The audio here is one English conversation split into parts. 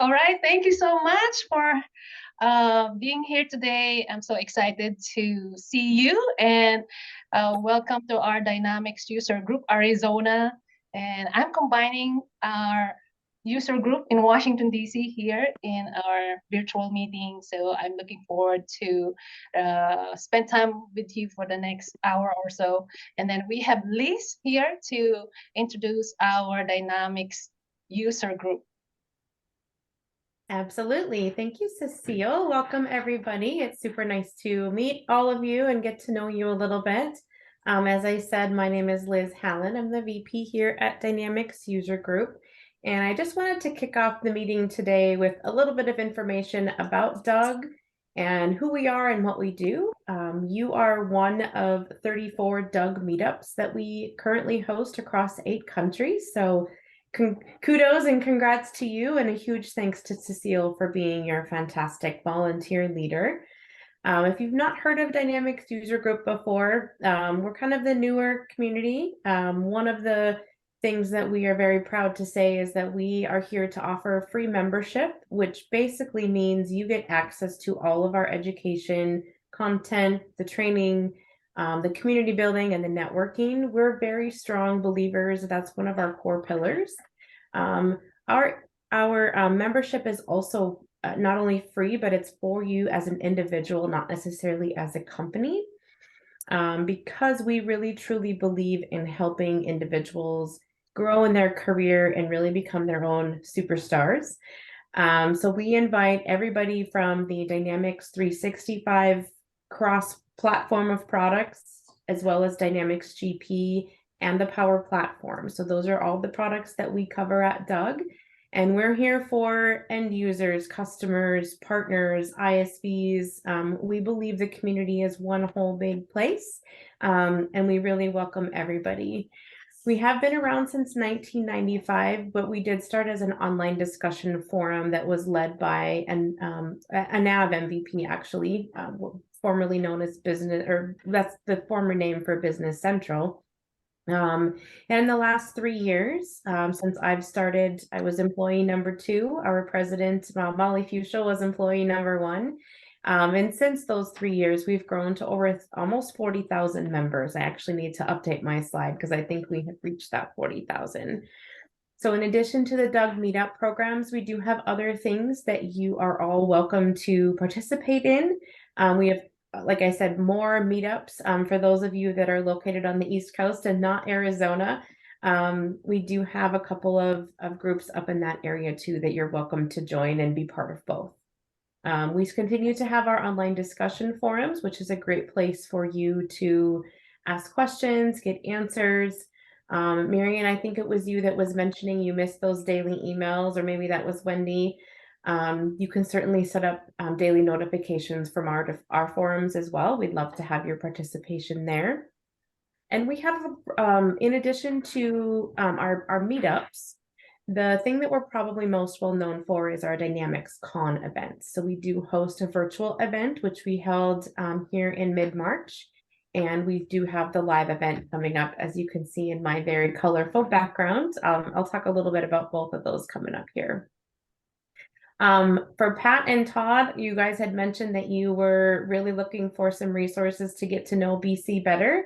All right, thank you so much for being here today. I'm so excited to see you and welcome to our Dynamics user group, Arizona. And I'm combining our user group in Washington, D.C. here in our virtual meeting. So I'm looking forward to spend time with you for the next hour or so. And then we have Liz here to introduce our Dynamics user group. Absolutely. Thank you, Cecile. Welcome, everybody. It's super nice to meet all of you and get to know you a little bit. As I said, my name is Liz Hallen. I'm the VP here at Dynamics User Group. And I just wanted to kick off the meeting today with a little bit of information about DUG and who we are and what we do. You are one of 34 DUG Meetups that we currently host across 8 countries. So kudos and congrats to you, and a huge thanks to Cecile for being your fantastic volunteer leader. If you've not heard of Dynamics User Group before, we're kind of the newer community. One of the things that we are very proud to say is that we are here to offer free membership, which basically means you get access to all of our education, content, the training, the community building, and the networking. We're very strong believers. That's one of our core pillars. Our membership is also not only free, but it's for you as an individual, not necessarily as a company, because we really truly believe in helping individuals grow in their career and really become their own superstars. So we invite everybody from the Dynamics 365 cross-platform of products, as well as Dynamics GP and the Power Platform. So those are all the products that we cover at DUG. And we're here for end users, customers, partners, ISVs. We believe the community is one whole big place, and we really welcome everybody. We have been around since 1995, but we did start as an online discussion forum that was led by a NAV MVP, actually, formerly known as Business, or that's the former name for Business Central. And in the last 3 years, since I've started, I was employee number 2. Our president, Molly Fuchsia, was employee number 1. And since those 3 years, we've grown to over almost 40,000 members. I actually need to update my slide because I think we have reached that 40,000. So in addition to the DUG Meetup programs, we do have other things that you are all welcome to participate in. We have, like I said, more meetups for those of you that are located on the East Coast and not Arizona. We do have a couple of groups up in that area too that you're welcome to join and be part of both. We continue to have our online discussion forums, which is a great place for you to ask questions, get answers. Marion, I think it was you that was mentioning you missed those daily emails, or maybe that was Wendy. You can certainly set up daily notifications from our forums as well. We'd love to have your participation there. And we have, in addition to our meetups, the thing that we're probably most well known for is our DynamicsCon events. So we do host a virtual event, which we held here in mid-March. And we do have the live event coming up, as you can see in my very colorful background. I'll talk a little bit about both of those coming up here. For Pat and Todd, you guys had mentioned that you were really looking for some resources to get to know BC better.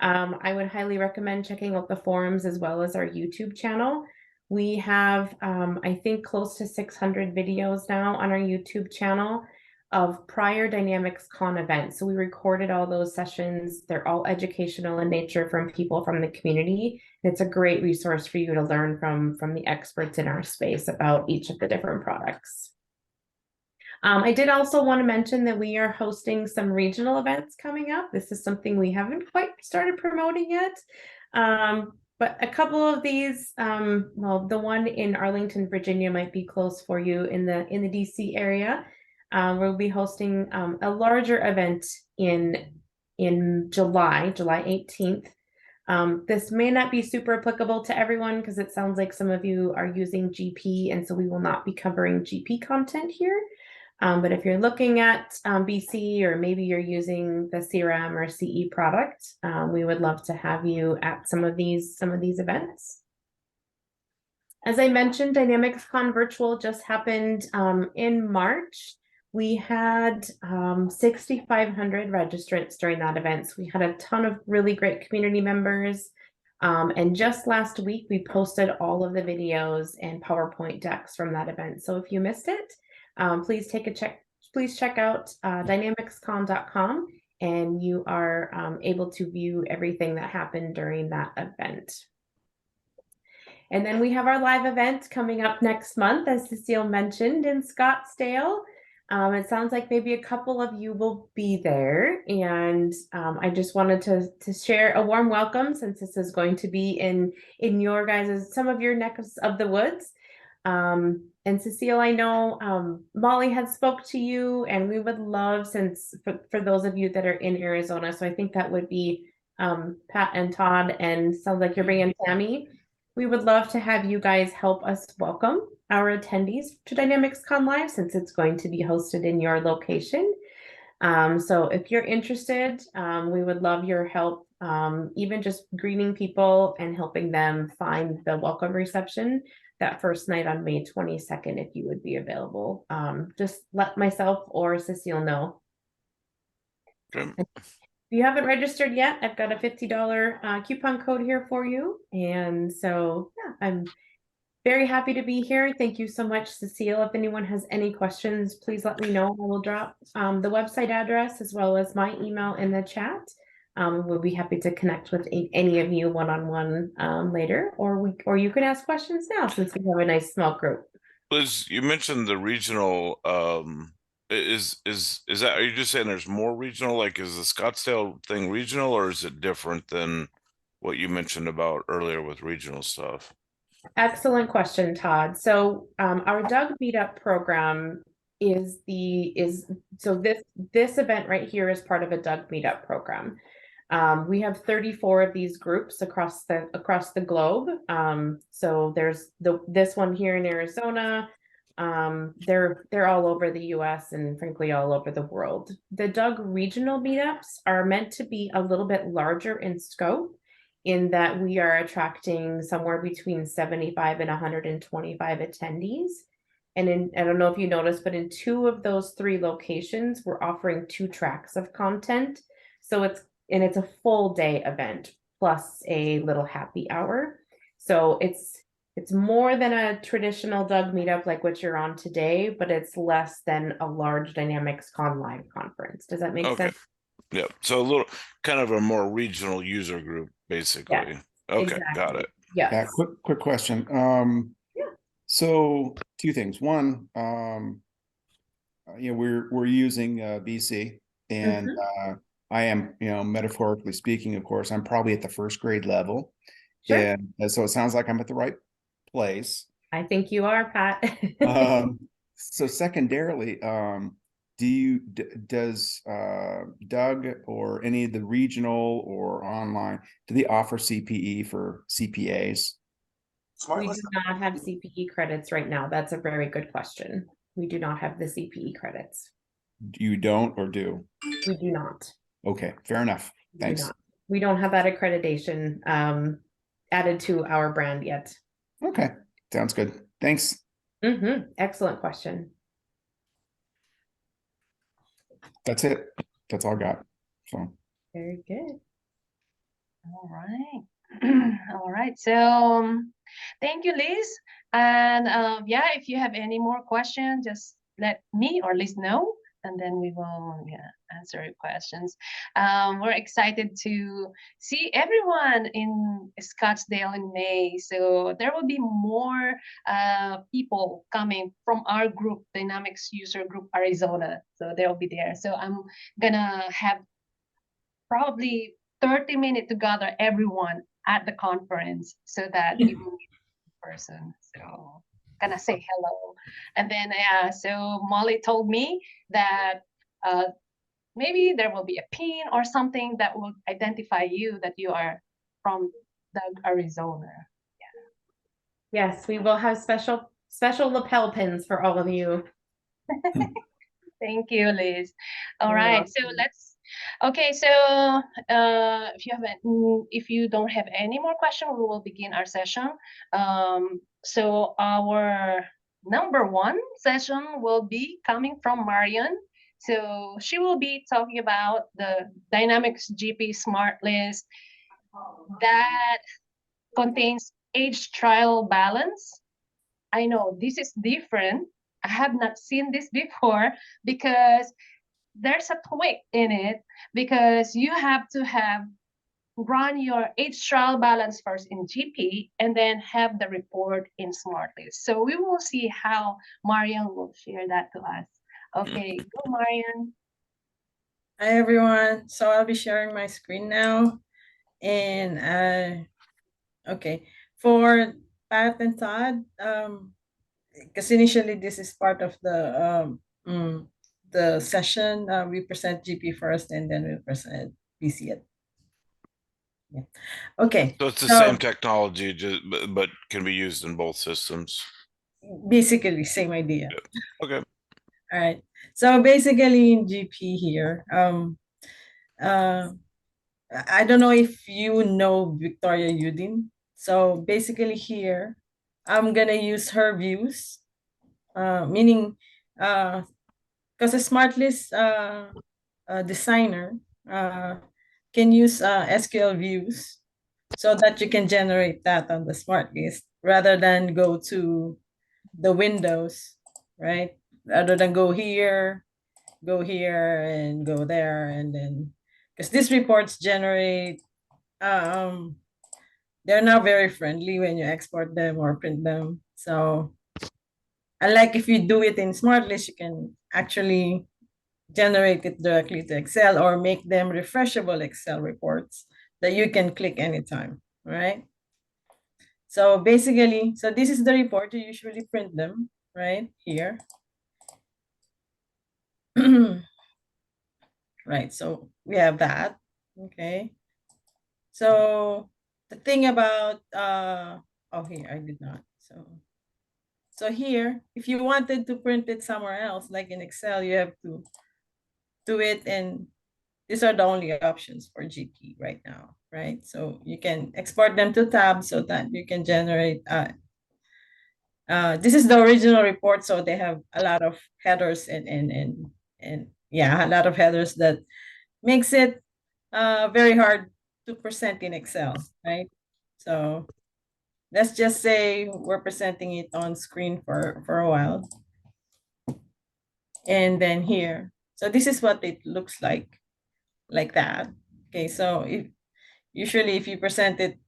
I would highly recommend checking out the forums as well as our YouTube channel. We have, I think, close to 600 videos now on our YouTube channel of prior DynamicsCon events. So we recorded all those sessions. They're all educational in nature from people from the community. It's a great resource for you to learn from the experts in our space about each of the different products. I did also want to mention that we are hosting some regional events coming up. This is something we haven't quite started promoting yet. But a couple of these, well, the one in Arlington, Virginia might be close for you in the DC area. We'll be hosting a larger event in July 18th. This may not be super applicable to everyone because it sounds like some of you are using GP, and so we will not be covering GP content here. But if you're looking at BC, or maybe you're using the CRM or CE product, we would love to have you at some of these events. As I mentioned, DynamicsCon Virtual just happened in March. We had 6,500 registrants during that event. So we had a ton of really great community members. And just last week, we posted all of the videos and PowerPoint decks from that event. So if you missed it, please take a check. Please check out dynamicscon.com, and you are able to view everything that happened during that event. And then we have our live event coming up next month, as Cecile mentioned, in Scottsdale. It sounds like maybe a couple of you will be there. And I just wanted to share a warm welcome, since this is going to be in your guys' some of your neck of the woods. And Cecile, I know Molly had spoke to you, and we would love, since for those of you that are in Arizona, so I think that would be Pat and Todd, and sounds like you're bringing Tammy. We would love to have you guys help us welcome our attendees to DynamicsCon Live, since it's going to be hosted in your location. So if you're interested, we would love your help, even just greeting people and helping them find the welcome reception that first night on May 22nd, if you would be available. Just let myself or Cecile know. Okay. If you haven't registered yet, I've got a $50 coupon code here for you. And so, yeah, I'm very happy to be here. Thank you so much, Cecile. If anyone has any questions, please let me know. I will drop the website address as well as my email in the chat. We'll be happy to connect with any of you one-on-one later, or you can ask questions now, since we have a nice small group. Liz, you mentioned the regional. Is that, are you just saying there's more regional? Like, is the Scottsdale thing regional, or is it different than what you mentioned about earlier with regional stuff? Excellent question, Todd. So our DUG Meetup program is so this event right here is part of a DUG Meetup program. We have 34 of these groups across the globe. So there's this one here in Arizona. They're all over the US and frankly all over the world. The DUG regional meetups are meant to be a little bit larger in scope, in that we are attracting somewhere between 75 and 125 attendees. And I don't know if you noticed, but in 2 of those 3 locations, we're offering 2 tracks of content. So it's a full day event plus a little happy hour. So it's more than a traditional DUG meetup like what you're on today, but it's less than a large DynamicsCon live conference. Does that make sense? Yeah, so a little kind of a more regional user group, basically. Yes, Okay, exactly. got it. Yes. Yeah, quick question. Yeah. So 2 things. One, we're using BC, and I am, metaphorically speaking, of course, I'm probably at the first grade level. Sure. And so it sounds like I'm at the right place. I think you are, Pat. So secondarily, does DUG or any of the regional or online, do they offer CPE for CPAs? We do not have CPE credits right now. That's a very good question. We do not have the CPE credits. You don't, or do? We do not. Okay, fair enough. Thanks. We don't have that accreditation added to our brand yet. Okay, sounds good. Thanks. Excellent question. That's it. That's all I got. So very good. All right. All right. So thank you, Liz. And yeah, if you have any more questions, just let me or Liz know, and then we will answer your questions. We're excited to see everyone in Scottsdale in May. So there will be more people coming from our group, Dynamics User Group Arizona. So they'll be there. So I'm gonna have probably 30 minutes to gather everyone at the conference so that you will meet in person. So gonna say hello. And then so Molly told me that maybe there will be a pin or something that will identify you that you are from Arizona. Yeah. Yes, we will have special lapel pins for all of you. Thank you, Liz. All right, so Okay, so if you don't have any more question, we will begin our session. So our number one session will be coming from Marion. So she will be talking about the Dynamics GP Smartlist that contains age trial balance. I know this is different. I have not seen this before because there's a tweak in it because you have to have run your age trial balance first in GP and then have the report in Smartlist. So we will see how Marion will share that to us. Okay, go Marion. Hi everyone. So I'll be sharing my screen now. And okay, for Pat and Todd, because initially this is part of the session. We present GP first, and then we present BC. Yeah. Okay. So it's the same technology, just but can be used in both systems. Basically, same idea. Okay. All right. So basically, in GP here, I don't know if you know Victoria Udin. So basically here, I'm gonna use her views, meaning because a Smartlist designer can use SQL views so that you can generate that on the Smartlist rather than go to the windows, right? Rather than go here, and go there, and then because these reports generate they're not very friendly when you export them or print them. So unlike if you do it in Smartlist, you can actually generate it directly to Excel or make them refreshable Excel reports that you can click anytime, right? So basically, so this is the report. You usually print them right here. Right, so we have that, okay. So the thing about, oh, here, I did not, so here, if you wanted to print it somewhere else, like in Excel, you have to do it, and these are the only options for GP right now, right? So you can export them to tabs so that you can generate, this is the original report, so they have a lot of headers and yeah, a lot of headers that makes it very hard to present in Excel, right? So let's just say we're presenting it on screen for a while. And then here, so this is what it looks like that. Okay, so usually if you present it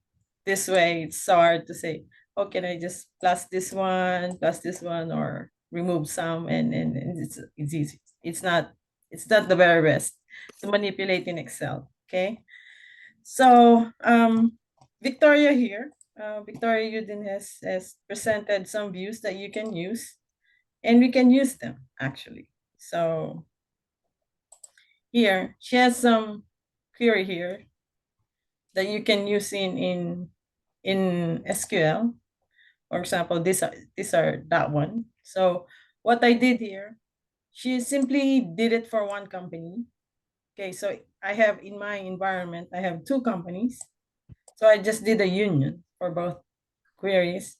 this way, it's so hard to say, oh, can I just plus this one, or remove some, and it's easy. It's not the very best to manipulate in Excel. Okay. So Victoria here, Victoria Udin has presented some views that you can use, and we can use them actually. So here she has some query here that you can use in SQL. For example, these are that one. So what I did here, she simply did it for one company. Okay, so I have in my environment, I have two companies. So I just did a union for both queries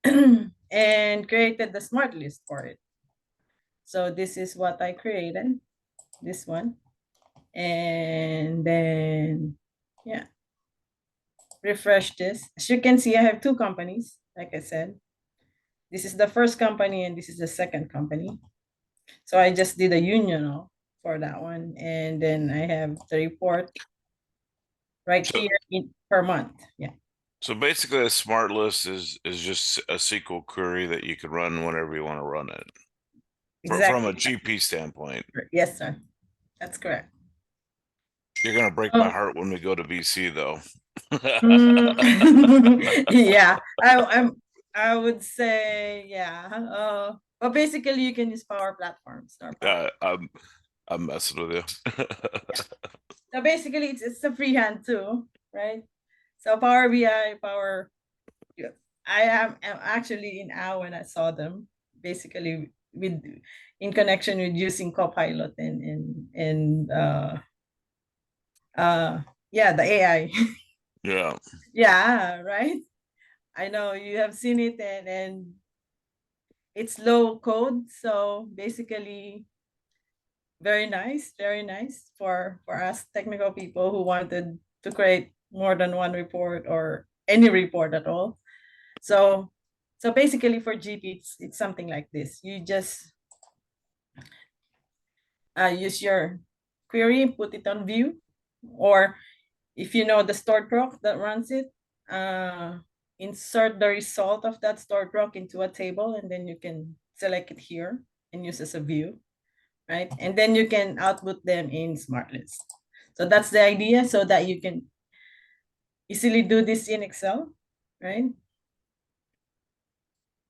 and created the smart list for it. So this is what I created, this one. And then, yeah, refresh this. As you can see, I have two companies, like I said. This is the first company and this is the second company. So I just did a union for that one. And then I have the report right here per month. Yeah. So basically, a smart list is just a SQL query that you can run whenever you want to run it. Exactly. From a GP standpoint. Yes, sir. That's correct. You're gonna break my heart when we go to BC, though. Yeah, I would say, yeah. But basically, you can use Power Platforms. I'm messing with you. Yeah. So basically, it's a freehand too, right? So Power BI, I am actually in awe when I saw them. Basically, with in connection with using Copilot and yeah, the AI. Yeah. Yeah, right. I know you have seen it, and it's low code, so basically very nice for us technical people who wanted to create more than one report or any report at all. So basically for GP, it's something like this. You just use your query, put it on view, or if you know the stored proc that runs it, insert the result of that stored proc into a table, and then you can select it here and use as a view, right? And then you can output them in Smartlist. So that's the idea, so that you can easily do this in Excel, right?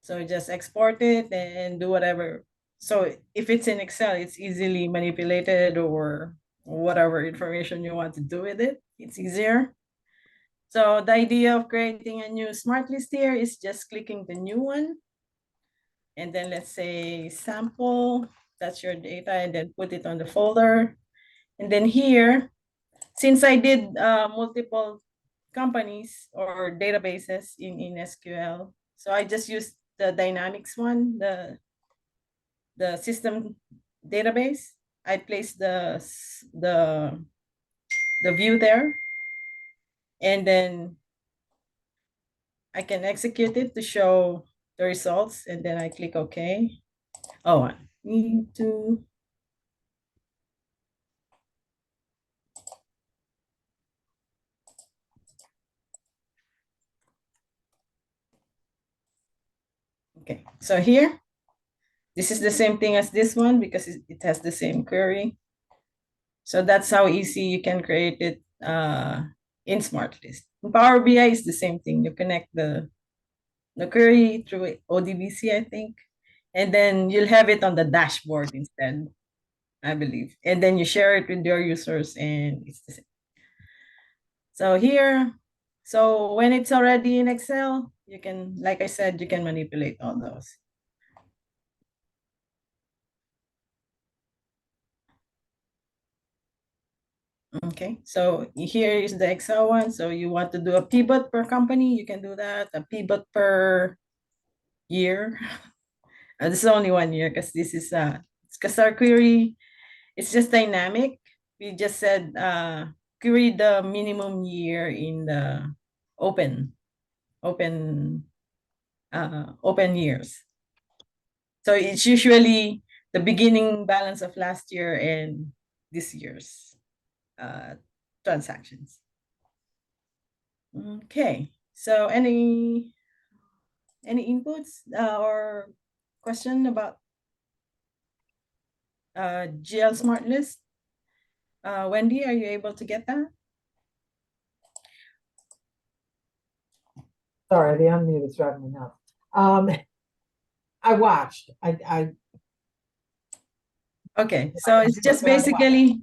So just export it and do whatever. So if it's in Excel, it's easily manipulated, or whatever information you want to do with it, it's easier. So the idea of creating a new smart list here is just clicking the new one. And then let's say sample, that's your data, and then put it on the folder. And then here, since I did multiple companies or databases in SQL, so I just used the Dynamics one, the system database. I placed the view there, and then I can execute it to show the results, and then I click OK. Oh, I need to. Okay, so here, this is the same thing as this one because it has the same query. So that's how easy you can create it in Smartlist. In Power BI is the same thing. You connect the query through ODBC, I think, and then you'll have it on the dashboard instead, I believe. And then you share it with your users, and it's the same. So here, so when it's already in Excel, you can, like I said, you can manipulate all those. Okay, so here is the Excel one. So you want to do a pivot per company, you can do that. A pivot per year. This is only 1 year because this is because our query, it's just dynamic. We just said query the minimum year in the open years. So it's usually the beginning balance of last year and this year's transactions. Okay, so any inputs or question about GL Smart List? Wendy, are you able to get that? Sorry, the unmute is driving me nuts. I watched. I Okay, so it's just basically,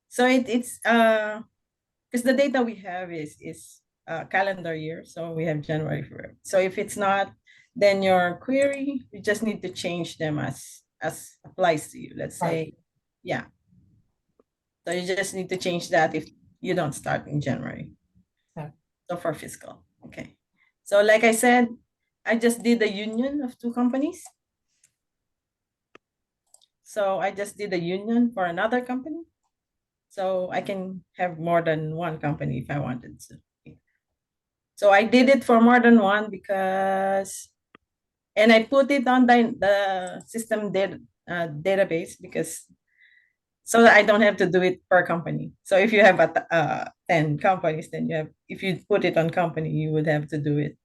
so it's because the data we have is calendar year, so we have January, February. So if it's not, then your query, you just need to change them as applies to you. Let's say, yeah. So you just need to change that if you don't start in January. Okay. So for fiscal, okay. So like I said, I just did a union of two companies. So I just did a union for another company. So I can have more than one company if I wanted to. So I did it for more than one because, and I put it on the system database because, so that I don't have to do it per company. So if you have 10 companies, then you have, if you put it on company, you would have to do it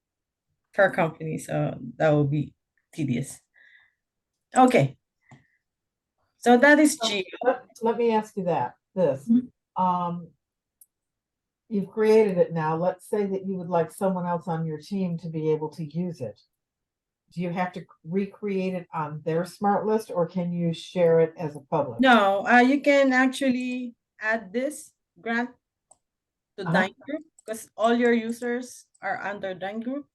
per company. So that would be tedious. Okay. So that is G. let me ask you this. You've created it now. Let's say that you would like someone else on your team to be able to use it. Do you have to recreate it on their smart list, or can you share it as a public? No, you can actually add this grant to Dyn group because all your users are under Dyn group.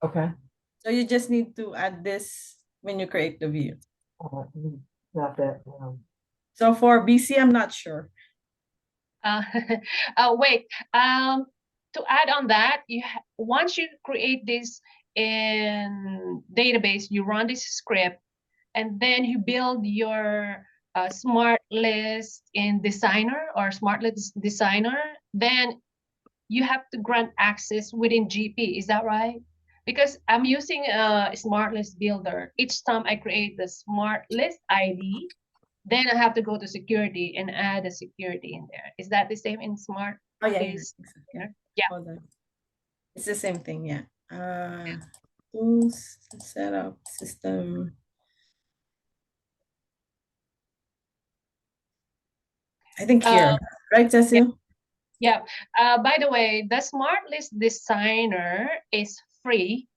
Okay. So you just need to add this when you create the view. Not that, So for BC, I'm not sure. Uh, wait. To add on that, once you create this in database, you run this script, and then you build your smart list in Designer or smart list Designer. Then you have to grant access within GP. Is that right? Because I'm using a smart list builder. Each time I create the smart list ID, then I have to go to security and add a security in there. Is that the same in smart Oh yeah, list? yeah. Yeah. Hold on. It's the same thing, yeah. Tools, setup, system. I think here, right, Cecile? Yeah. By the way, the smart list designer is free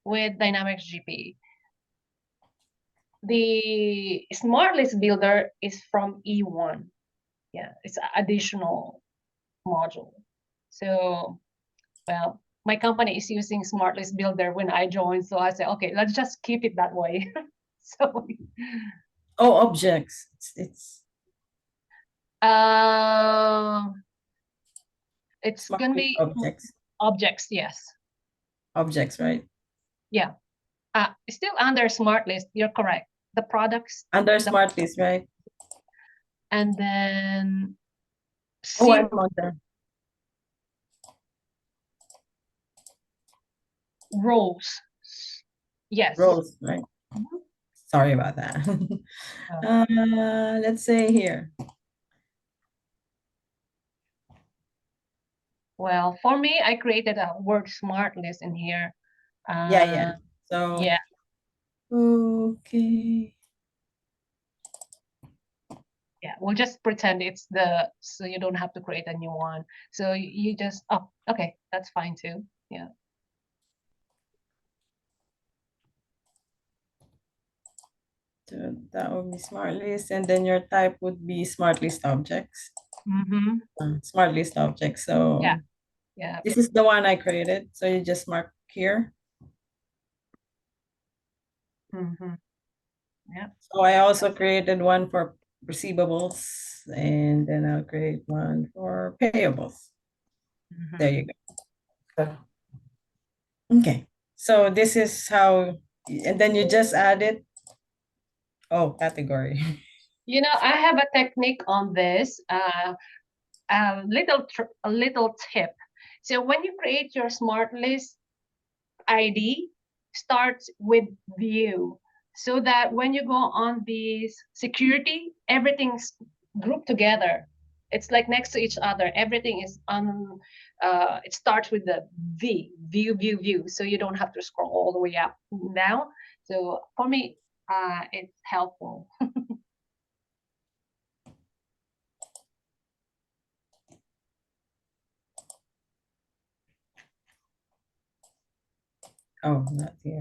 with Dynamics GP. The smart list builder is from E1. Yeah, it's an additional module. So, well, my company is using smart list builder when I joined. So I said, okay, let's just keep it that way. So Oh, objects. it's Smart gonna list be objects. objects, yes. Objects, right? Yeah. Still under smart list, you're correct. The products Under smart list, right? and then Oh, I'm on there. rows. Yes. Rows, right? Sorry about that. Let's say here. Well, for me, I created a word smart list in here. Yeah. So yeah. Okay. Yeah, we'll just pretend it's so you don't have to create a new one. So you just, oh, okay, that's fine too. Yeah. So that would be smart list, and then your type would be smart list objects. Smart list objects. So yeah. This is the one I created. So you just mark here. Yeah. So I also created one for receivables, and then I'll create one for payables. There you go. Okay. So this is how, and then you just add it. Oh, category. You know, I have a technique on this. A little tip. So when you create your smart list ID, start with view, so that when you go on the security, everything's grouped together. It's like next to each other. Everything is on. It starts with the view, so you don't have to scroll all the way up now. So for me, it's helpful. Oh, not here.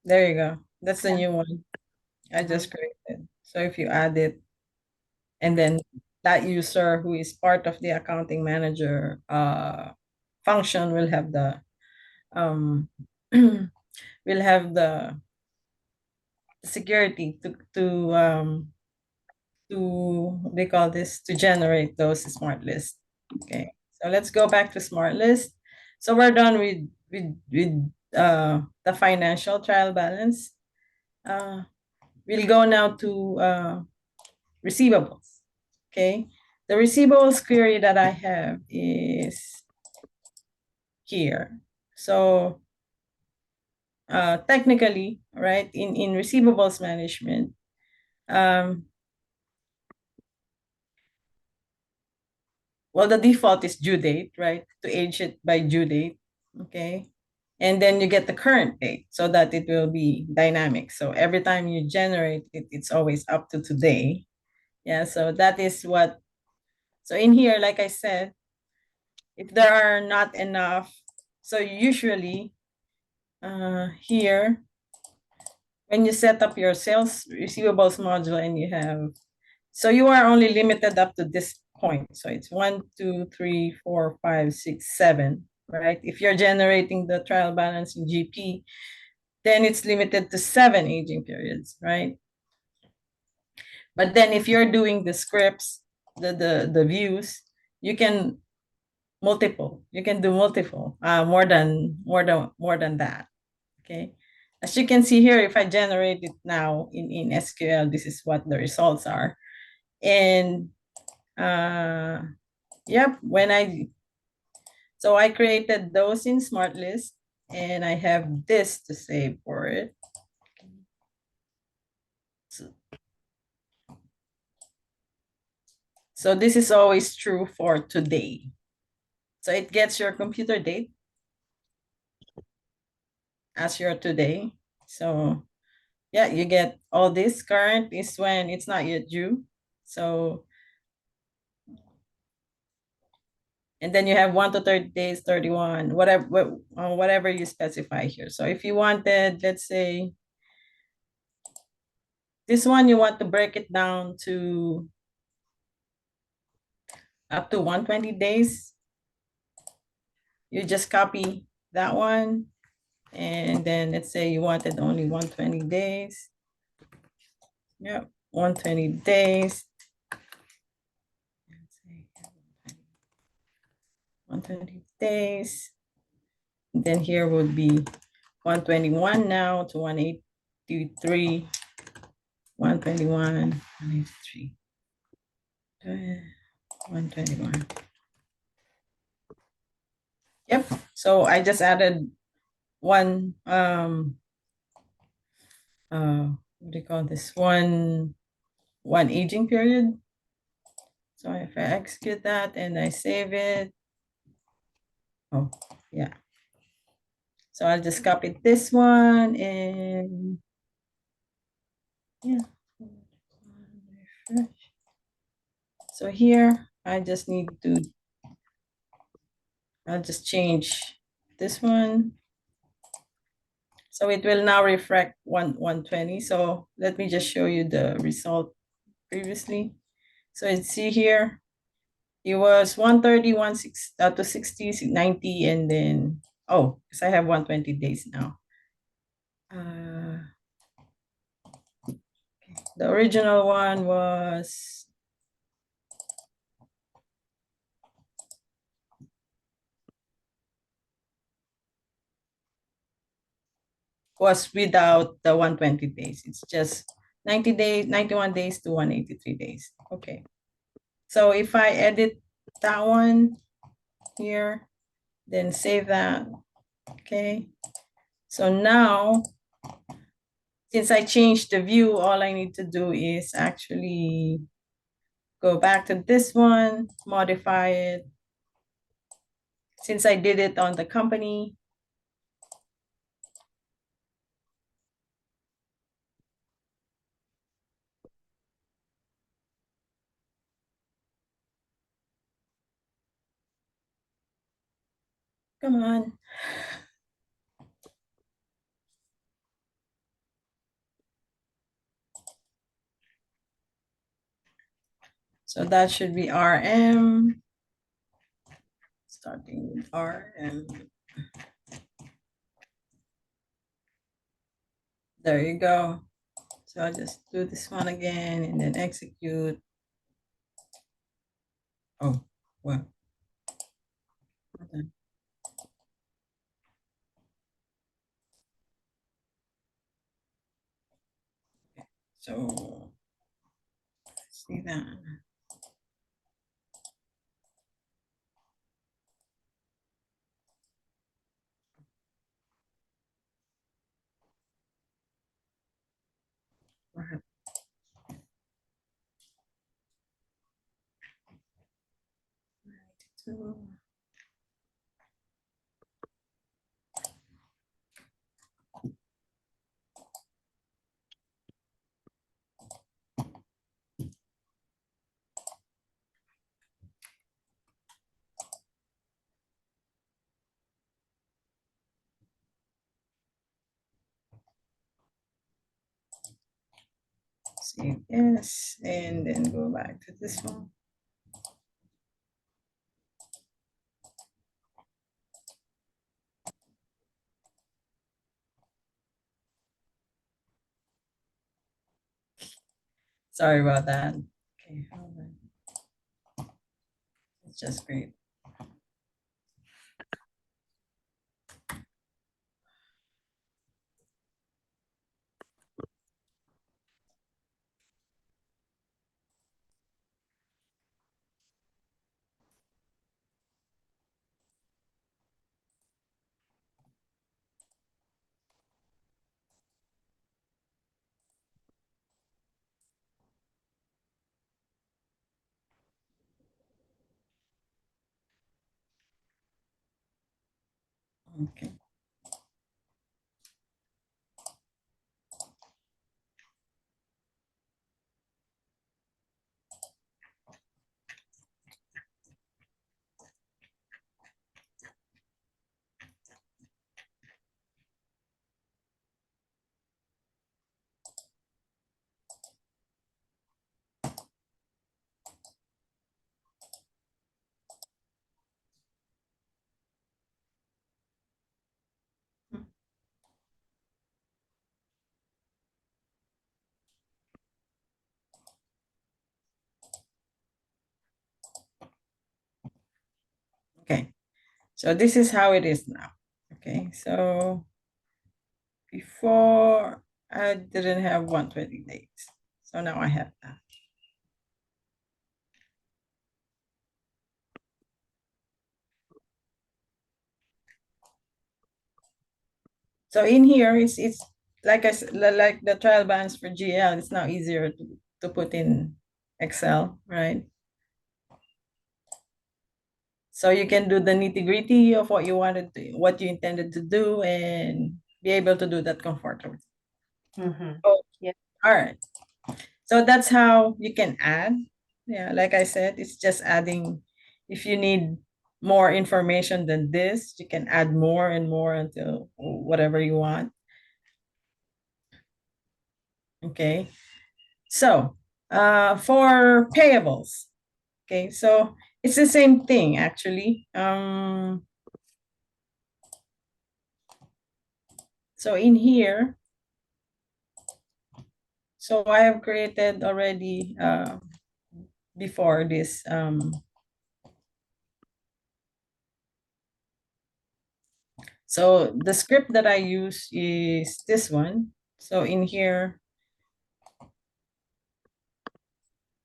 There you go. That's the new one I just created. So if you add it, and then that user who is part of the accounting manager function will have the will have the security to they call this to generate those smart lists. Okay, so let's go back to smart list. So we're done with the financial trial balance. We'll go now to receivables. Okay, the receivables query that I have is here. So technically, right, in receivables management, well, the default is due date, right? To age it by due date, okay? And then you get the current date so that it will be dynamic. So every time you generate it, it's always up to today. Yeah, so that is what, so in here, like I said, if there are not enough, so usually here, when you set up your sales receivables module and you have, so you are only limited up to this point. So it's 1, 2, 3, 4, 5, 6, 7. right? If you're generating the trial balance in GP, then it's limited to 7 aging periods, right? But then if you're doing the scripts, the views, you can you can do multiple, more than that. Okay. As you can see here, if I generate it now in SQL, this is what the results are. And yep, so I created those in Smartlist, and I have this to save for it. So this is always true for today. So it gets your computer date as your today. So yeah, you get all this. Current is when it's not yet due. So, and then you have 1 to 30 days, 31, whatever you specify here. So if you wanted, let's say, this one, you want to break it down to up to 120 days, you just copy that one. And then let's say you wanted only 120 days. Yep, 120 days. 120 days. And then here would be 121 now to 183. 121, 183. 121. Yep. So I just added one what do you call this? One aging period. So if I execute that and I save it, oh yeah. So I'll just copy this one and yeah. Refresh. So here I just need to, I'll just change this one. So it will now reflect 120. So let me just show you the result previously. So you see here, it was 130, 16 to 60, 90, and then, oh, because I have 120 days now. The original one was without the 120 days. It's just 90 days, 91 days to 183 days. Okay. So if I edit that one here, then save that. Okay. So now, since I changed the view, all I need to do is actually go back to this one, modify it. Since I did it on the company, come on. So that should be RM. Starting with RM. There you go. So I'll just do this one again and then execute. Oh, well. Okay. So see that. Right. So, save yes, and then go back to this one. Sorry about that. Okay, hold on. It's just great. Okay. Okay, so this is how it is now. Okay, so before I didn't have 120 days. So now I have that. So in here, it's like I said, like the trial balance for GL, it's now easier to put in Excel, right? So you can do the nitty-gritty of what you wanted to, what you intended to do, and be able to do that comfortably. Oh, Yeah. all right. So that's how you can add. Yeah, like I said, it's just adding. If you need more information than this, you can add more and more until whatever you want. Okay. So for payables, okay, so it's the same thing actually. So in here, so I have created already before this so the script that I use is this one. So in here,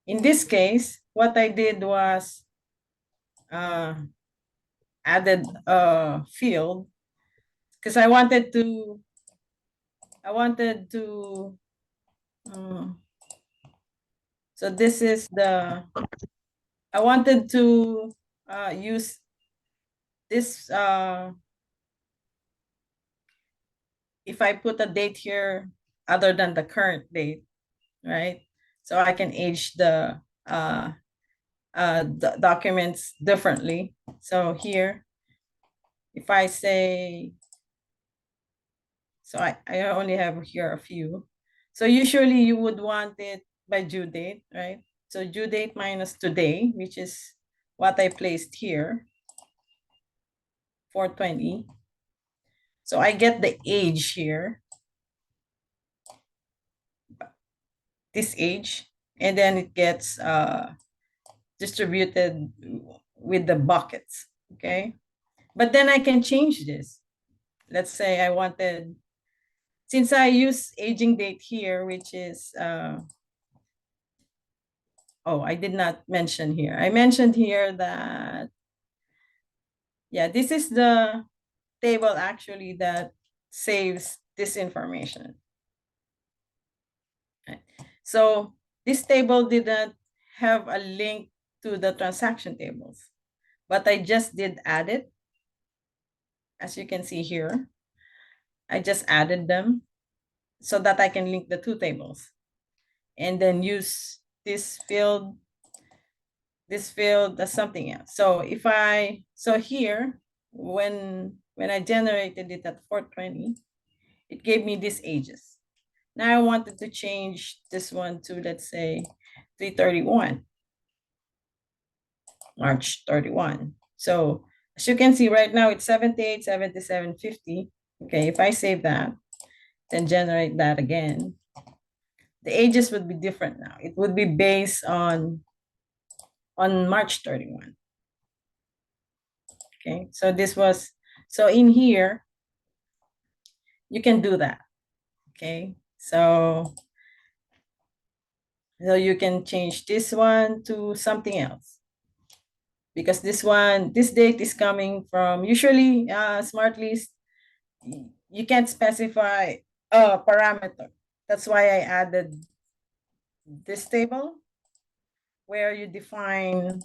in this case, what I did was added a field because I wanted to so this is the I wanted to use this if I put a date here other than the current date, right? So I can age the documents differently. So here, if I say, so I only have here a few. So usually you would want it by due date, right? So due date minus today, which is what I placed here, 420. So I get the age here, this age, and then it gets distributed with the buckets, okay? But then I can change this. Let's say I wanted, since I use aging date here, which is, oh, I did not mention here. I mentioned here that, yeah, this is the table actually that saves this information. Right. So this table didn't have a link to the transaction tables, but I just did add it. As you can see here, I just added them so that I can link the two tables and then use this field as something else. So if I, so here, when I generated it at 420, it gave me these ages. Now I wanted to change this one to, let's say, 331, March 31. So as you can see right now, it's 78, 77, 50. Okay, if I save that, then generate that again, the ages would be different now. It would be based on March 31. Okay, so this was, so in here, you can do that. Okay, so you can change this one to something else. Because this date is coming from, usually Smartlist, you can't specify a parameter. That's why I added this table where you define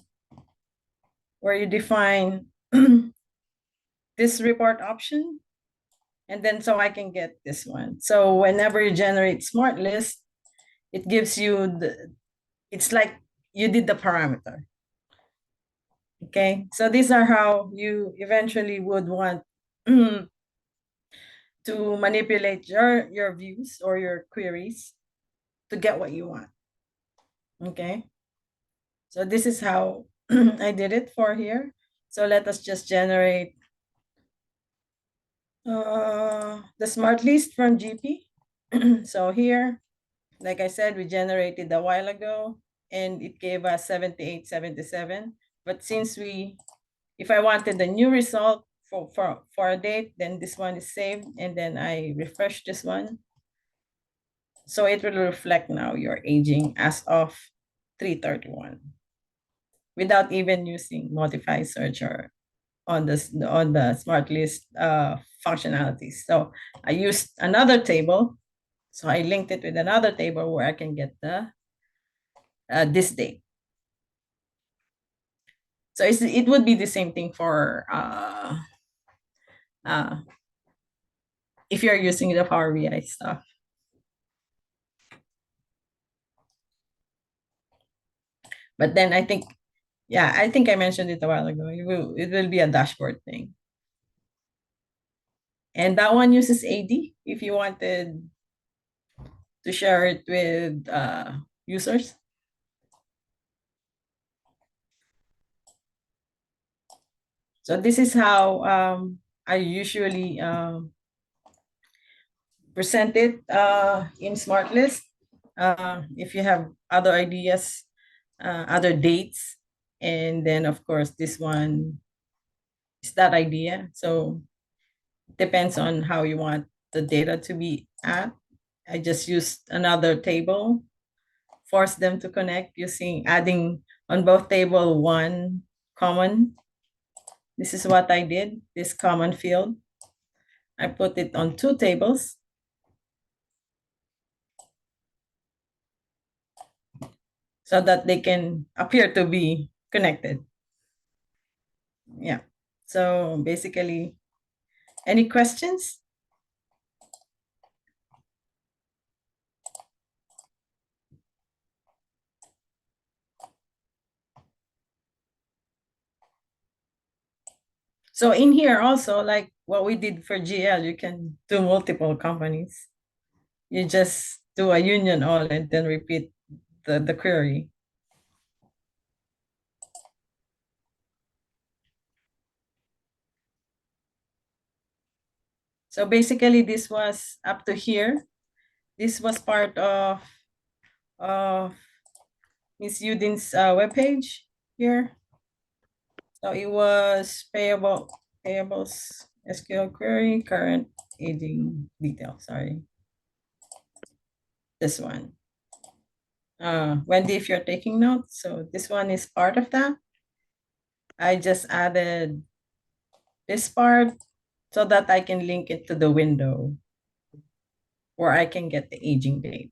this report option, and then so I can get this one. So whenever you generate Smartlist, it gives you it's like you did the parameter. Okay, so these are how you eventually would want to manipulate your views or your queries to get what you want. Okay, so this is how I did it for here. So let us just generate the smart list from GP. So here, like I said, we generated a while ago and it gave us 7877. But since if I wanted the new result for a date, then this one is saved, and then I refresh this one. So it will reflect now your aging as of 3/31 without even using modify search or on the smart list functionalities. So I used another table. So I linked it with another table where I can get the this date. So it would be the same thing for if you're using the Power BI stuff. But then I think, yeah, I think I mentioned it a while ago. It will be a dashboard thing. And that one uses AD if you wanted to share it with users. So this is how I usually present it in Smartlist. If you have other ideas, other dates, and then of course this one is that idea. So it depends on how you want the data to be at. I just used another table, force them to connect using adding on both table one common. This is what I did, this common field. I put it on two tables. So that they can appear to be connected. Yeah. So basically, any questions? So in here also, like what we did for GL, you can do multiple companies. You just do a union all and then repeat the query. So basically this was up to here. This was part of Ms. Udin's webpage here. So it was payables, SQL query, current aging detail, sorry. This one. Wendy, if you're taking notes, so this one is part of that. I just added this part so that I can link it to the window where I can get the aging date.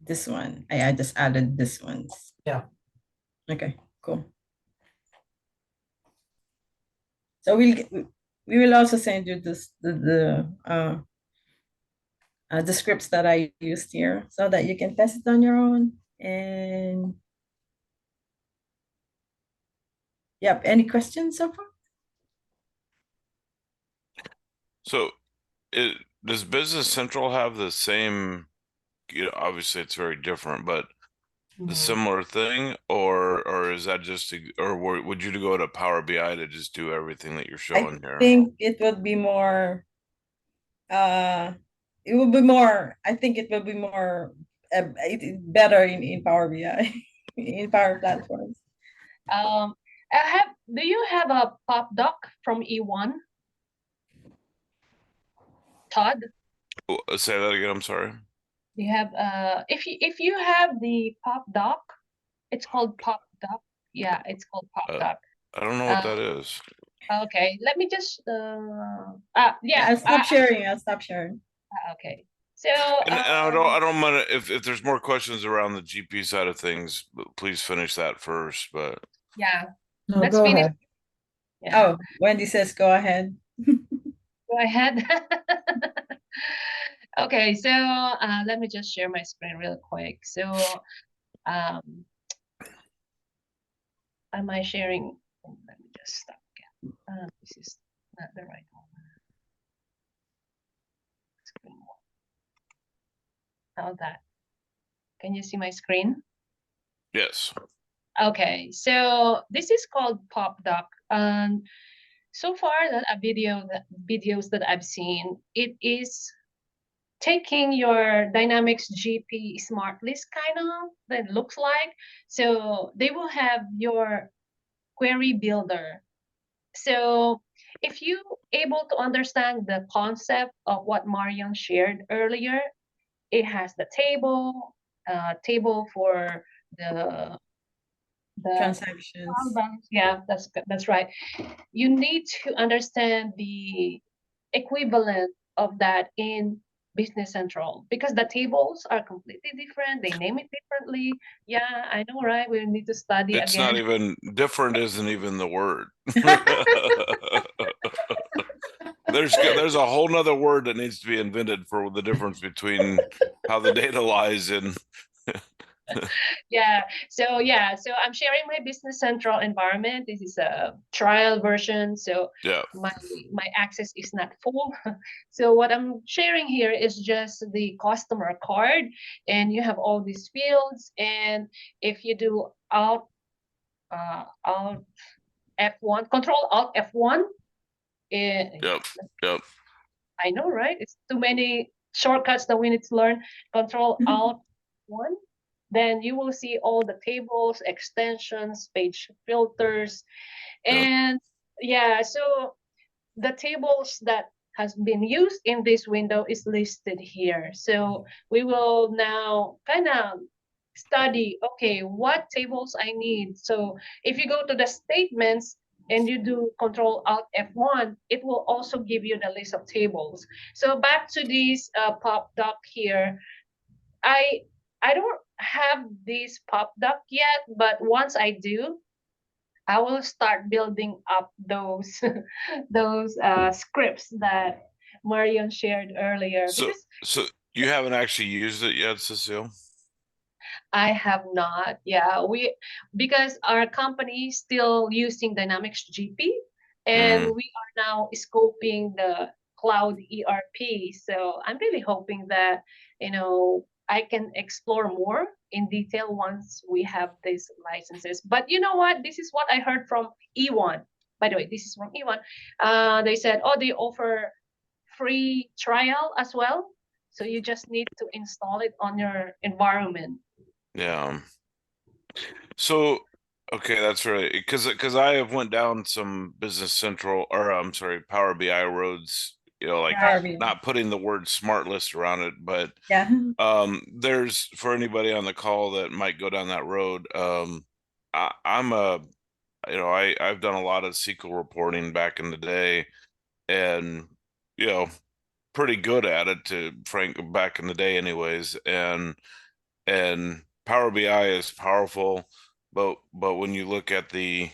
This one, I just added this one. Yeah. Okay, cool. So we will also send you the scripts that I used here so that you can test it on your own. And yep, any questions so far? So does Business Central have the same, obviously it's very different, but the similar thing, or is that just would you go to Power BI to just do everything that you're showing here? I think it would be more it will be more. I think it will be more better in Power BI in Power Platforms. Do you have a pop doc from E1? Todd? Say that again. I'm sorry. You have if you have the pop doc, it's called pop doc. Yeah, it's called pop doc. I don't know what that is. Okay, let me just yeah. I'll stop sharing. I'll stop sharing. Okay. So And I don't mind if there's more questions around the GP side of things, please finish that first. But yeah, No, let's go finish. ahead. Yeah. Oh, Wendy says go ahead. Go ahead. Okay, so let me just share my screen real quick. So am I sharing? Let me just stop again. This is not the right one. Screen one. How that? Can you see my screen? yes. Okay, so this is called pop doc. And so far that videos that I've seen, it is taking your Dynamics GP Smartlist kind of that looks like. So they will have your query builder. So if you able to understand the concept of what Marion shared earlier, it has the table for the Transactions. yeah, that's right. You need to understand the equivalent of that in Business Central because the tables are completely different. They name it differently. Yeah, I know, right? We need to study It's again. not even different, isn't even the word. There's a whole nother word that needs to be invented for the difference between how the data lies in. Yeah, so I'm sharing my Business Central environment. This is a trial version, so Yeah. my access is not full. So what I'm sharing here is just the customer card, and you have all these fields. And if you do Alt F1, Control Alt F1, Yep. Yep. I know, right? It's too many shortcuts that we need to learn. Control Alt 1. Then you will see all the tables, extensions, page filters. And yeah, so the tables that has been used in this window is listed here. So we will now kind of study, okay, what tables I need. So if you go to the statements and you do Control Alt F1, it will also give you the list of tables. So back to this pop doc here, I don't have this pop doc yet, but once I do, I will start building up those those scripts that Marion shared earlier. So Because so you haven't actually used it yet, Cecile? I have not. Yeah, because our company is still using Dynamics GP, and we are now scoping the cloud ERP. So I'm really hoping that I can explore more in detail once we have these licenses. But you know what? This is what I heard from E1. By the way, this is from E1. They said, oh, they offer free trial as well. So you just need to install it on your environment. Yeah. So okay, that's right. Because I have went down some Business Central, or I'm sorry, Power BI roads. Like Right. not putting the word Smartlist around it, but Yeah. there's for anybody on the call that might go down that road. I'm I've done a lot of SQL reporting back in the day, and pretty good at it to Frank back in the day, anyways. And Power BI is powerful, but when you look at the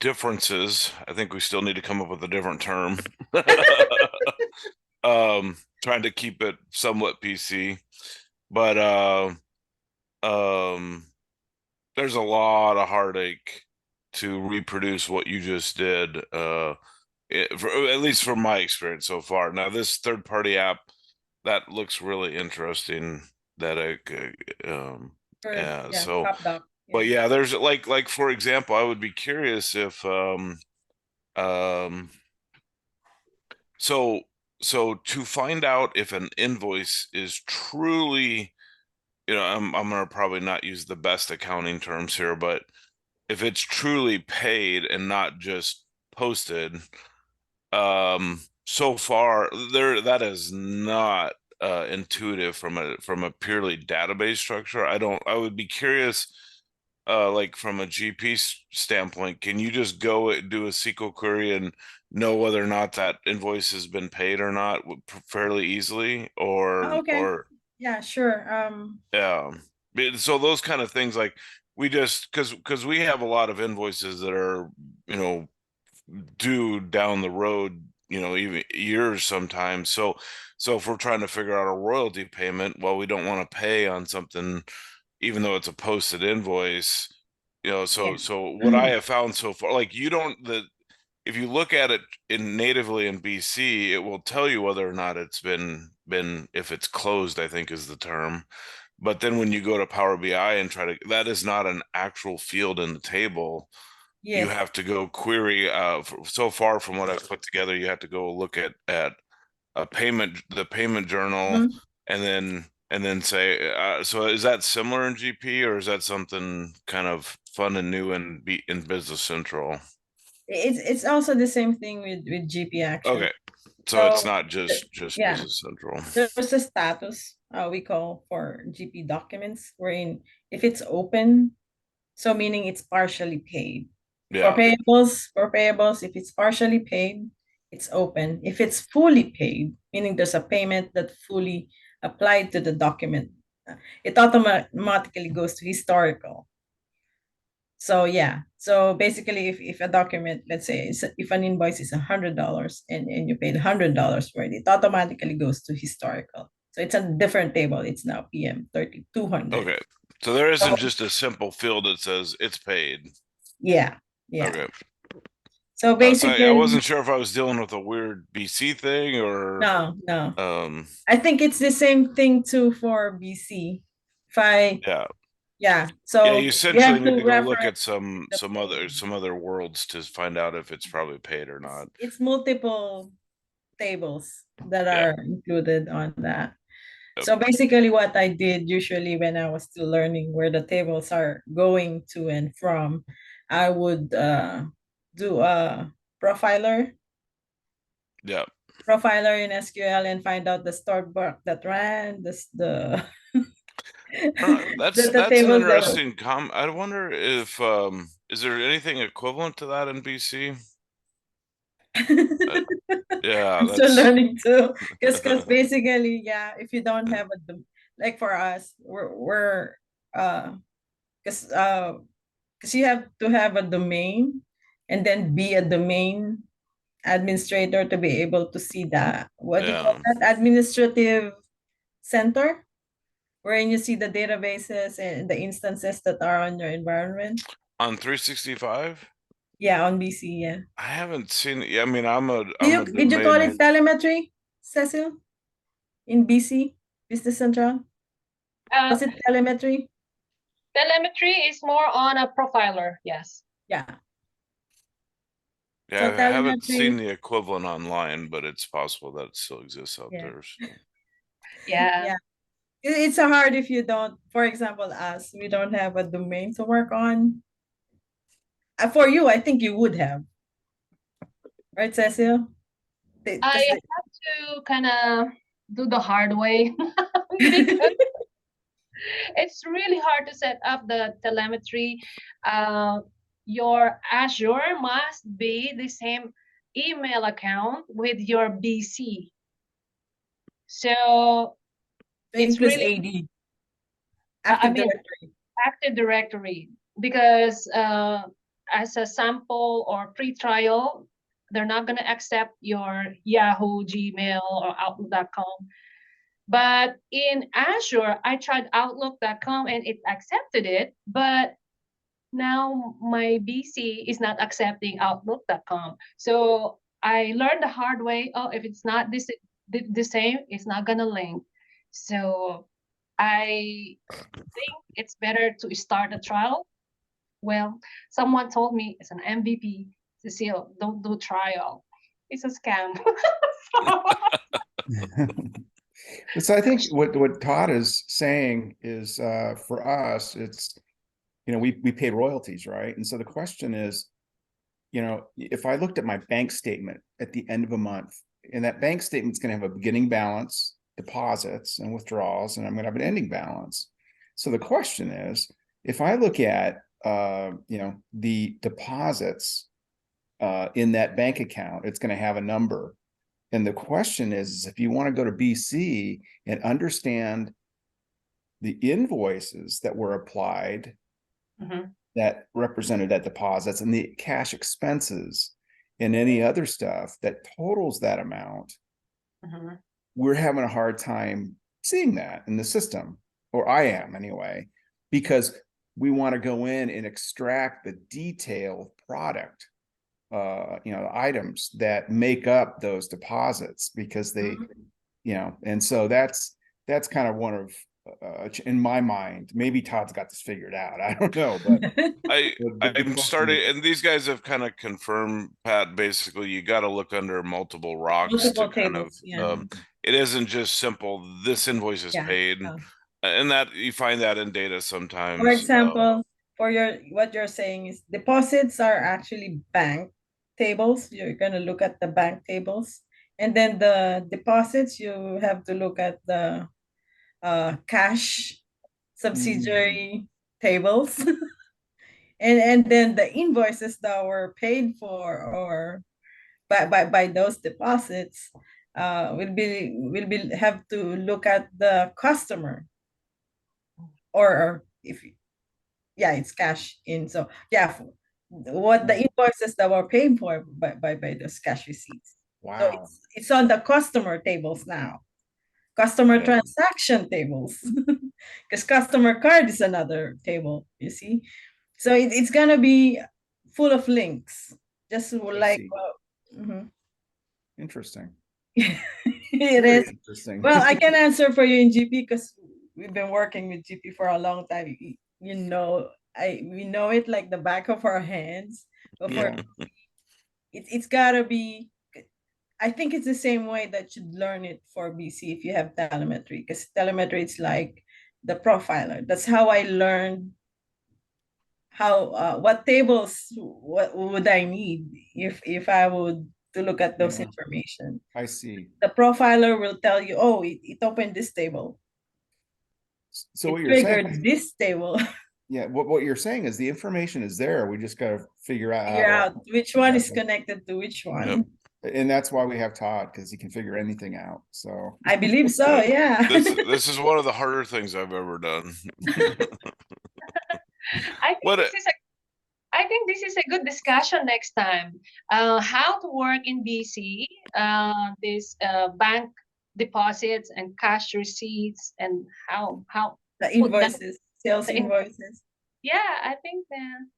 differences, I think we still need to come up with a different term. Trying to keep it somewhat PC, but there's a lot of heartache to reproduce what you just did. At least from my experience so far. Now, this third-party app that looks really interesting. That yeah. So, Pop doc. but yeah, there's like for example, I would be curious if so so to find out if an invoice is truly, I'm gonna probably not use the best accounting terms here, but if it's truly paid and not just posted, so far that is not intuitive from a purely database structure. I would be curious, like from a GP standpoint, can you just go do a SQL query and know whether or not that invoice has been paid or not fairly easily, Okay. or Yeah, sure. yeah. So those kind of things, like we just because we have a lot of invoices that are, due down the road, even years sometimes. So if we're trying to figure out a royalty payment, well, we don't want to pay on something even though it's a posted invoice. So Yeah. so what I have found so far, like you don't the if you look at it in natively in BC, it will tell you whether or not it's been if it's closed, I think is the term. But then when you go to Power BI and try to, that is not an actual field in the table. You Yes. have to go query. So far from what I've put together, you have to go look at the payment journal, Mhm. and then say. So is that similar in GP, or is that something kind of fun and new in Business Central? It's also the same thing with GP actually. Okay, so it's So not just yeah, Business Central. there's a status we call for GP documents wherein if it's open, so meaning it's partially paid. Yeah, For payables, if it's partially paid, it's open. If it's fully paid, meaning there's a payment that fully applied to the document, it automatically goes to historical. So yeah, so basically, if a document, let's say, if an invoice is $100 and you paid $100 for it, it automatically goes to historical. So it's a different table. It's now PM 3200. okay. So there isn't So, just a simple field that says it's paid. yeah, yeah. Okay. So So I basically, wasn't sure if I was dealing with a weird BC thing or no. um I think it's the same thing too for BC. If I, yeah. yeah. Yeah, you So you essentially have need to to go look at reference some the some other payment. some other worlds to find out if it's probably paid or not. It's multiple tables that Yeah. are included on that. Yep. So basically what I did usually when I was still learning where the tables are going to and from, I would do a profiler Yeah. profiler in SQL and find out the stored book that ran, That's the that's an tables that interesting I wonder if is there anything equivalent to that in BC? Uh, yeah, I'm still that's learning too. Because basically, yeah, if you don't have like for us, we're because you have to have a domain and then be a domain administrator to be able to see that. What do you call yeah. that? Administrative center, wherein you see the databases and the instances that are on your environment. On 365? Yeah, on BC, yeah. I haven't seen it. Yeah, I mean, I'm a Did you call it domain. telemetry, Cecile? In BC, Business Central? Uh, Was it telemetry? Telemetry is more on a profiler. Yes. Yeah. Yeah, So I haven't seen telemetry, the equivalent online, but it's possible that it still exists out yeah. there. So. Yeah. Yeah. It's a hard if you don't, for example, us, we don't have a domain to work on. For you, I think you would have, right, Cecile? I Because have to kind of do the hard way because it's really hard to set up the telemetry. Your Azure must be the same email account with your BC. So it it's includes really, AD, I Active mean, Directory. Active Directory, because as a sample or free trial, they're not going to accept your Yahoo, Gmail, or Outlook.com. But in Azure, I tried Outlook.com and it accepted it, but now my BC is not accepting Outlook.com. So I learned the hard way. Oh, if it's not the same, it's not gonna link. So I think it's better to start a trial. Well, someone told me it's an MVP, Cecile, don't do trial. It's a scam. So I think what Todd is saying is for us, it's, we pay royalties, right? And so the question is, if I looked at my bank statement at the end of a month, and that bank statement's going to have a beginning balance, deposits and withdrawals, and I'm going to have an ending balance. So the question is, if I look at the deposits in that bank account, it's going to have a number. And the question is if you want to go to BC and understand the invoices that were applied that represented that deposits and the cash expenses and any other stuff that totals that amount, we're having a hard time seeing that in the system, or I am anyway, because we want to go in and extract the detailed product, items that make up those deposits, because they, and so that's kind of one of, in my mind, maybe Todd's got this figured out. I don't know, but I'm starting, and these guys have kind of confirmed, Pat, basically you got to look under multiple rocks Multiple to kind tables, of, it isn't just simple, this invoice is paid. And that you find that in data sometimes. For example, for what you're saying is deposits are actually bank tables. You're gonna look at the bank tables, and then the deposits you have to look at the cash subsidiary tables, and then the invoices that were paid for or by those deposits will be have to look at the customer, or if it's cash in. So what the invoices that were paid for by those cash receipts. Wow. So it's on the customer tables now. Customer transaction tables, because customer card is another table, you see. So it's gonna be full of links, just like interesting. It is interesting. Well, I can answer for you in GP because we've been working with GP for a long time. We know it like the back of our hands. Before it's gotta be. I think it's the same way that you'd learn it for BC if you have telemetry, because telemetry is like the profiler. That's how I learned how what tables what would I need if I would to look at those information. I see. The profiler will tell you, oh, it opened this table. So it what you're saying, this table. Yeah, what you're saying is the information is there. We just got to figure out which one is connected to which one. And that's why we have Todd, because he can figure anything out. So I believe so. Yeah. This is one of the harder things I've ever done. I think this is a good discussion next time. How to work in BC, this bank deposits and cash receipts, and how the invoices, sales invoices. Yeah, I think that.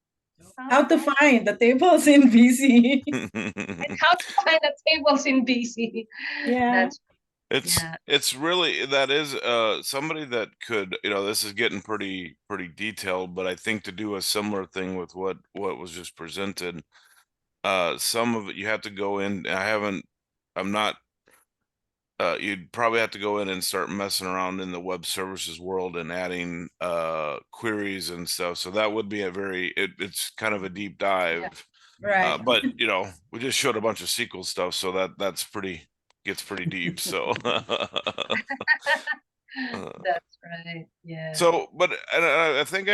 How to find the tables in BC. And how to find the tables in BC. Yeah. It's really, that is somebody that could, this is getting pretty detailed, but I think to do a similar thing with what was just presented, some of it you have to go in. You'd probably have to go in and start messing around in the web services world and adding queries and stuff. So that would be it's kind of a deep dive. Right. But we just showed a bunch of SQL stuff, so gets pretty deep. So that's right. Yeah. So, but I think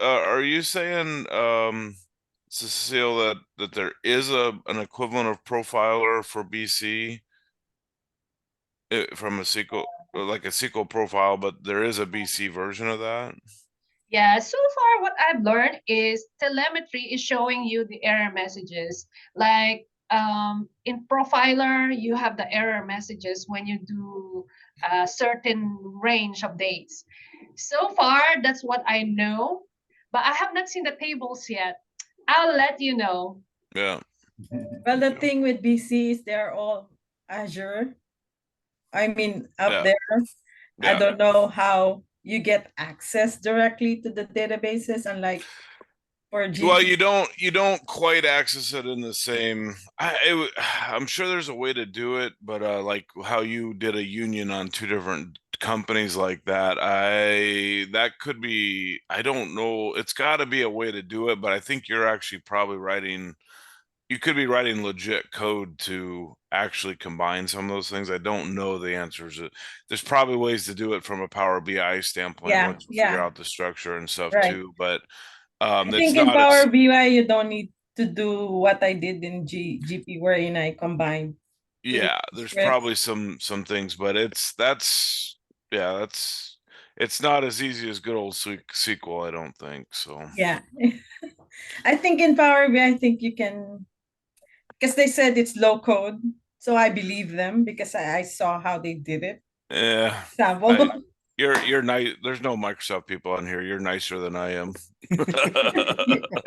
are you saying, Cecile, that there is an equivalent of profiler for BC? From a SQL, like a SQL profile, but there is a BC version of that? Yeah, so far what I've learned is telemetry is showing you the error messages. Like in profiler, you have the error messages when you do a certain range of dates. So far, that's what I know, but I have not seen the tables yet. I'll let you know. Yeah. Well, the thing with BC is they're all Azure. I mean, up there. I don't know how you get access directly to the databases, unlike for GP? Well, you don't quite access it in the same. I'm sure there's a way to do it, but like how you did a union on two different companies like that, that could be. I don't know. It's got to be a way to do it, but I think you're actually probably writing. You could be writing legit code to actually combine some of those things. I don't know the answers. There's probably ways to do it from a Power BI standpoint Yeah, once you figure yeah, out the structure and stuff right. too, but. I It's think in not Power as BI you don't need to do what I did in GP, wherein I combined two yeah, there's scripts. probably some things, but it's not as easy as good old SQL, I don't think so. Yeah. I think in Power BI, I think you can, because they said it's low code. So I believe them because I saw how they did it. Yeah, Example. you're nice. There's no Microsoft people on here. You're nicer than I am.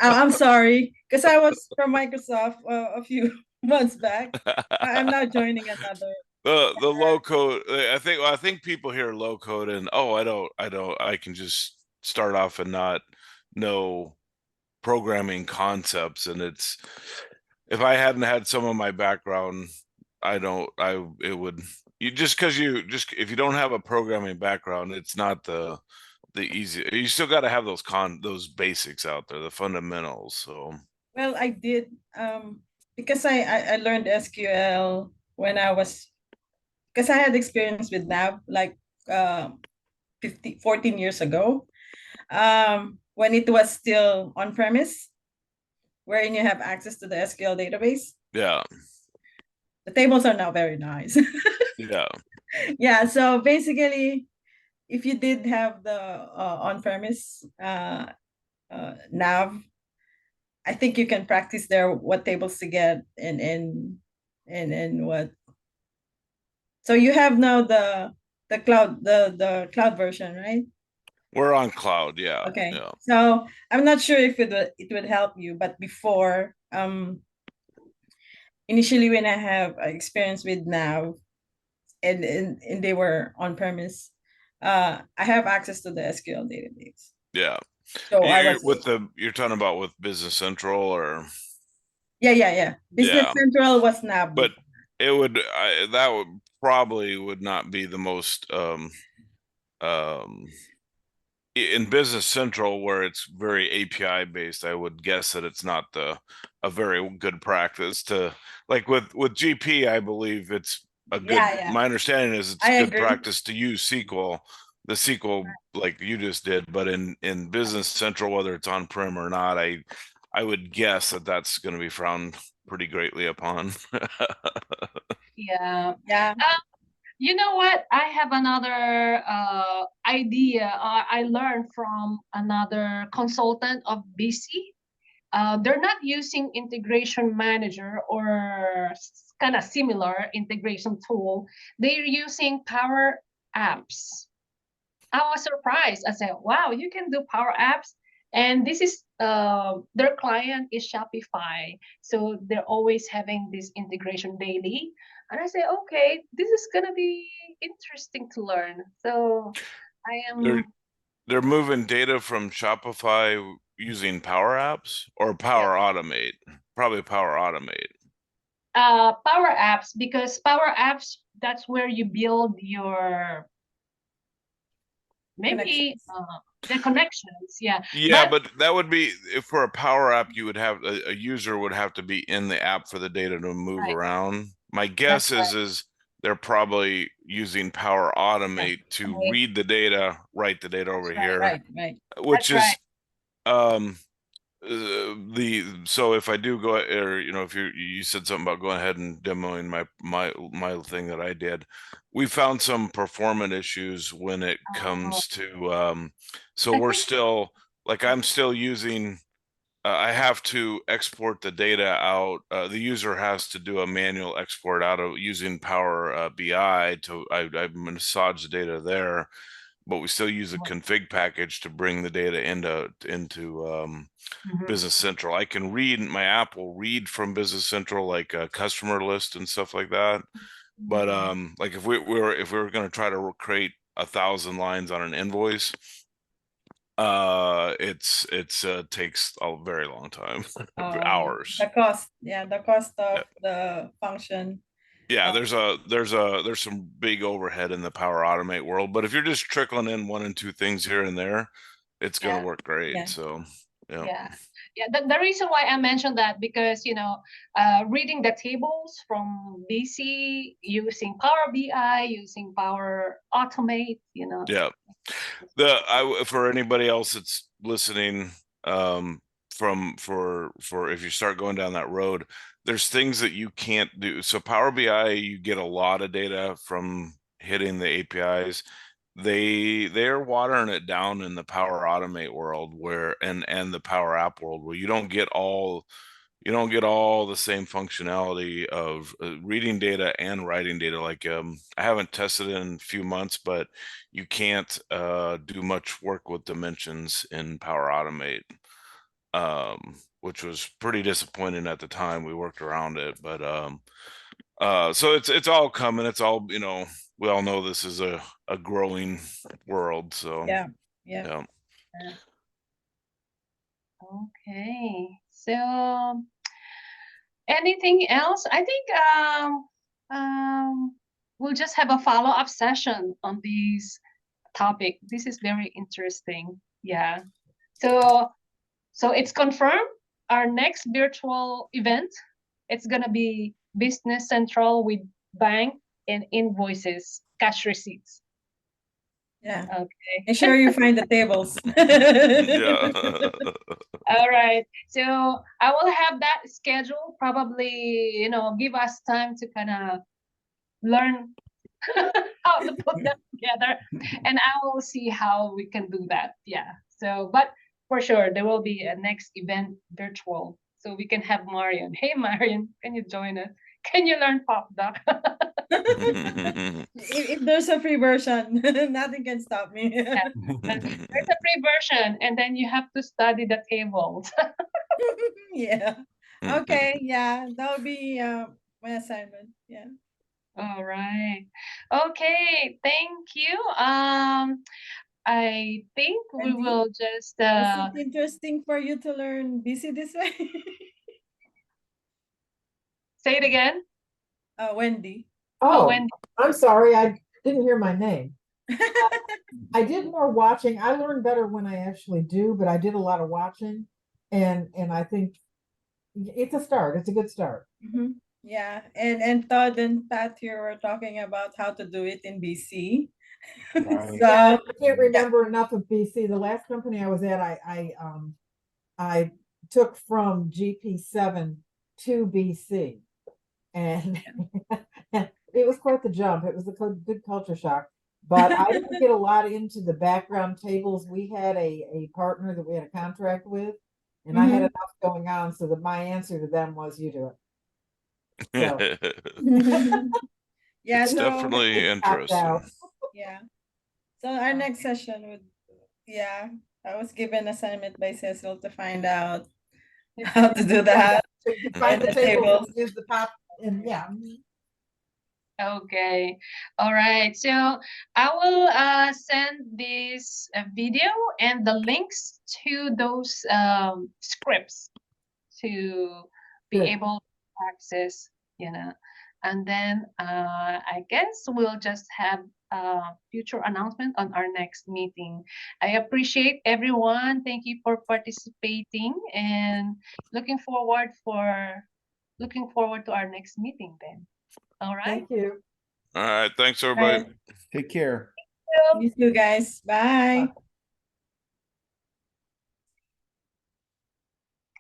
I'm sorry, because I was from Microsoft a few months back. I'm now joining another. The low code. I think people hear low code and oh, I can just start off and not know programming concepts, and it's if I hadn't had some of my background, it would you just because you just if you don't have a programming background, it's not the easy. You still got to have those basics out there, the fundamentals. So Well, I did because I learned SQL when I was because I had experience with nav like 14 years ago when it was still on premise, wherein you have access to the SQL database. yeah, The tables are now very nice. yeah, Yeah, so basically, if you did have the on-premise nav, I think you can practice there what tables to get and what. So you have now the cloud version, right? we're on cloud. Yeah, Okay. yeah. So I'm not sure if it would help you, but before initially when I have experience with nav and they were on premise, I have access to the SQL database. Yeah. So I was You're talking about with Business Central or yeah. Business yeah, Central was nav. but it would that would probably would not be the most in Business Central where it's very API based. I would guess that it's not a very good practice to like with GP. I believe it's a good. Yeah. My understanding is it's I good agree. practice to use SQL, the SQL like you just did. But in Business Central, whether it's on prem or not, I would guess that that's going to be frowned pretty greatly upon. Yeah. Yeah. You know what? I have another idea. I learned from another consultant of BC. They're not using integration manager or kind of similar integration tool. They're using Power Apps. I was surprised. I said, "Wow, you can do Power Apps." And this is their client is Shopify, so they're always having this integration daily. And I say, "Okay, this is gonna be interesting to learn." So I they're am they're moving data from Shopify using Power Apps or Power Automate. Probably Power Automate. Power Apps, because Power Apps, that's where you build your maybe the connections. Yeah. Yeah, but that would be if for a Power App, you would have a user would have to be in the app for the data to move Right. around. My guess is they're probably using Power Automate to read the data, write the data over here, Right. which That's is so if I do go or if you said something about going ahead and demoing my thing that I did, we found some performance issues when it comes to so we're still like I'm still using I have to export the data out. The user has to do a manual export out of using Power BI to I massage the data there, but we still use a config package to bring the data into Business Central. I can read my app will read from Business Central like a customer list and stuff like that. But like if we were going to try to create 1,000 lines on an invoice, It's takes a very long time, Oh, hours. the cost, yeah, the cost of Yeah. the function. Yeah, there's some big overhead in the Power Automate world, but if you're just trickling in one and two things here and there, it's gonna Yeah. work great. Yeah. So yeah. Yeah. The reason why I mentioned that, because reading the tables from BC, using Power BI, using Power Automate, Yeah. For anybody else that's listening, for if you start going down that road, there's things that you can't do. So Power BI, you get a lot of data from hitting the APIs. They're watering it down in the Power Automate world and the Power App world, where you don't get all the same functionality of reading data and writing data. Like I haven't tested it in a few months, but you can't do much work with dimensions in Power Automate, which was pretty disappointing at the time. We worked around it, but so it's all coming. It's all, we all know this is a growing world. So Yeah. Okay. So anything else? I think we'll just have a follow-up session on this topic. This is very interesting. Yeah. So it's confirmed. Our next virtual event, it's gonna be Business Central with bank and invoices, cash receipts. Yeah. Okay. Make sure you find the tables. yeah. All right. So I will have that schedule, probably, give us time to kind of learn how to put them together. And I will see how we can do that. Yeah. So, but for sure, there will be a next event virtual. So we can have Marion. Hey, Marion, can you join us? Can you learn PopDoc? If there's a free version, nothing can stop me. There's a free version, and then you have to study the tables. Yeah. Okay. Yeah, that'll be my assignment. Yeah. All right. Okay. Thank you. I think we Wendy? will just Is it interesting for you to learn BC this way? say it again. Wendy. Oh, Oh, Wendy. I'm sorry, I didn't hear my name. I did more watching. I learn better when I actually do, but I did a lot of watching, and I think it's a start. It's a good start. Mhm. Yeah, and Todd and Pat here were talking about how to do it in BC. Right. Yeah, So I can't remember enough of BC. The last company I was at, I took from GP7 to BC, and it was quite the jump. It was a good culture shock. But I didn't get a lot into the background tables. We had a partner that we had a contract with, and I had enough going on so that my answer to them was, you do it. So yeah, It's so definitely it's topped interesting. out. yeah. So our next session would, yeah, I was given assignment by Cecile to find out how to do that. To find the the tables, tables. and use the pop, and yeah. Okay. All right. So I will send this video and the links to those scripts to be Good. able to access, and then I guess we'll just have a future announcement on our next meeting. I appreciate everyone. Thank you for participating, and looking forward to our next meeting then. All right. Thank you. All right. Thanks, everybody. Take care. You too, guys. Bye.